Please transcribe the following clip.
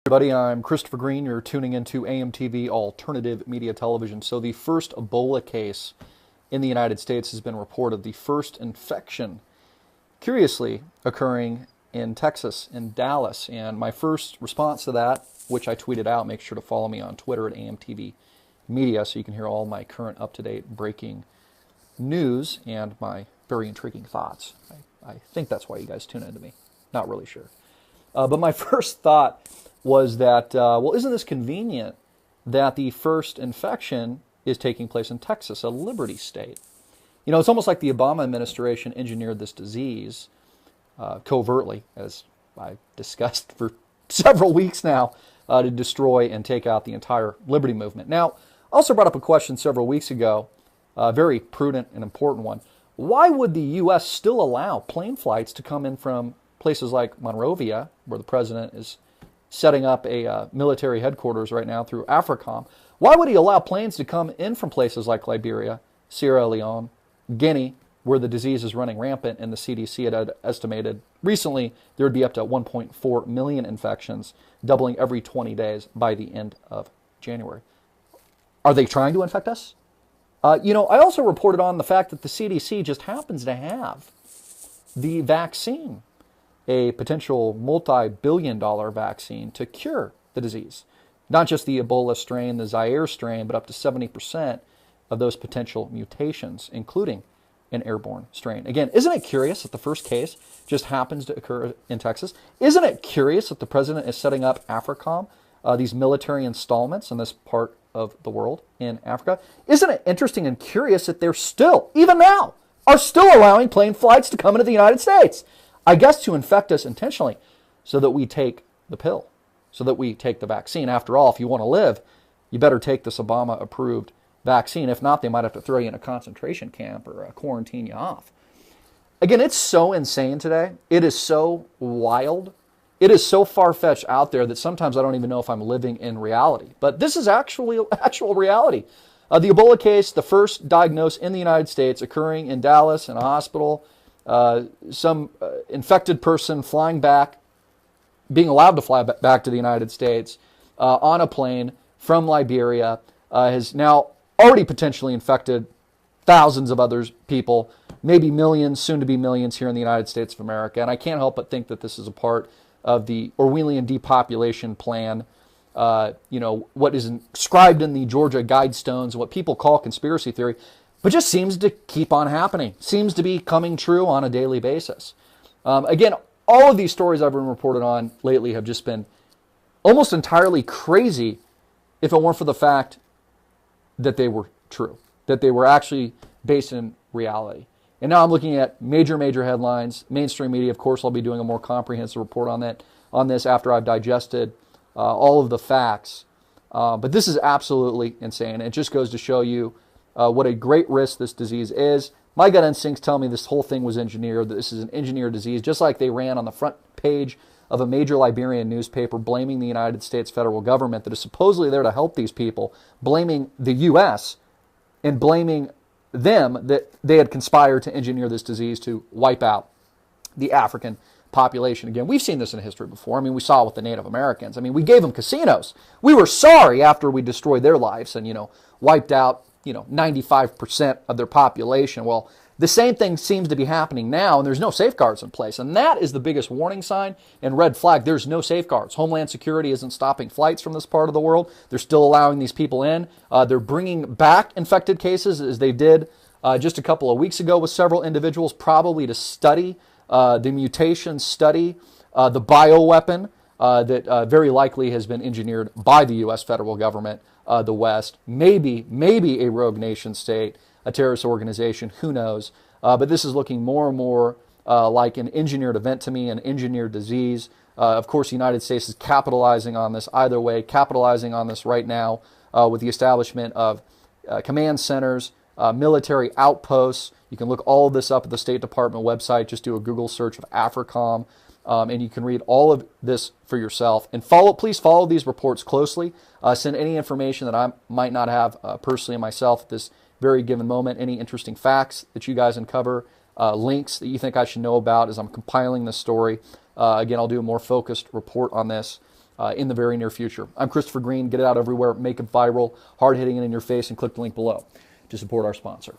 Everybody, I'm Christopher Greene. You're tuning into AMTV Alternative Media Television. So the first Ebola case in the United States has been reported. The first infection, curiously, occurring in Texas, in Dallas. And my first response to that, which I tweeted out, make sure to follow me on Twitter at AMTV Media so you can hear all my current up-to-date breaking news and my very intriguing thoughts. I think that's why you guys tune into me. Not really sure. But my first thought was that, well, isn't this convenient that the first infection is taking place in Texas, a liberty state? You know, it's almost like the Obama administration engineered this disease covertly, as I've discussed for several weeks now, to destroy and take out the entire liberty movement. Now, I also brought up a question several weeks ago, a very prudent and important one. Why would the U.S. still allow plane flights to come in from places like Monrovia, where the president is setting up a military headquarters right now through AFRICOM? Why would he allow planes to come in from places like Liberia, Sierra Leone, Guinea, where the disease is running rampant, and the CDC had estimated recently there would be up to 1.4 million infections, doubling every 20 days by the end of January? Are they trying to infect us? You know, I also reported on the fact that the CDC just happens to have the vaccine, a potential multi-billion-dollar vaccine to cure the disease. Not just the Ebola strain, the Zaire strain, but up to 70% of those potential mutations, including an airborne strain. Again, isn't it curious that the first case just happens to occur in Texas? Isn't it curious that the president is setting up AFRICOM, these military installments in this part of the world in Africa? Isn't it interesting and curious that they're still, even now, are still allowing plane flights to come into the United States? I guess to infect us intentionally so that we take the pill, so that we take the vaccine. After all, if you want to live, you better take this Obama-approved vaccine. If not, they might have to throw you in a concentration camp or quarantine you off. Again, it's so insane today. It is so wild. It is so far-fetched out there that sometimes I don't even know if I'm living in reality. But this is actual reality. The Ebola case, the first diagnosed in the United States, occurring in Dallas in a hospital. Some infected person flying back, being allowed to fly back to the United States on a plane from Liberia, has now already potentially infected thousands of other people, maybe millions, soon to be millions here in the United States of America. And I can't help but think that this is a part of the Orwellian depopulation plan, you know, what is inscribed in the Georgia Guidestones, what people call conspiracy theory, but just seems to keep on happening, seems to be coming true on a daily basis. Again, all of these stories I've been reported on lately have just been almost entirely crazy if it weren't for the fact that they were true, that they were actually based in reality. And now I'm looking at major headlines, mainstream media. Of course, I'll be doing a more comprehensive report on this after I've digested all of the facts. But this is absolutely insane. It just goes to show you what a great risk this disease is. My gut instincts tell me this whole thing was engineered, that this is an engineered disease, just like they ran on the front page of a major Liberian newspaper blaming the United States federal government that is supposedly there to help these people, blaming the U.S. and blaming them that they had conspired to engineer this disease to wipe out the African population. Again, we've seen this in history before. I mean, we saw it with the Native Americans. I mean, we gave them casinos. We were sorry after we destroyed their lives and, you know, wiped out 95% of their population. Well, the same thing seems to be happening now, and there's no safeguards in place. And that is the biggest warning sign and red flag. There's no safeguards. Homeland Security isn't stopping flights from this part of the world. They're still allowing these people in. They're bringing back infected cases, as they did just a couple of weeks ago with several individuals, probably to study the mutation, study the bioweapon that very likely has been engineered by the U.S. federal government, the West, maybe a rogue nation state, a terrorist organization, who knows. But this is looking more and more like an engineered event to me, an engineered disease. Of course, the United States is capitalizing on this either way, capitalizing on this right now with the establishment of command centers, military outposts. You can look all of this up at the State Department website. Just do a Google search of AFRICOM, and you can read all of this for yourself. And please follow these reports closely. Send any information that I might not have personally myself at this very given moment, any interesting facts that you guys uncover, links that you think I should know about as I'm compiling this story. Again, I'll do a more focused report on this in the very near future. I'm Christopher Greene. Get it out everywhere. Make it viral, hard-hitting it in your face, and click the link below to support our sponsor.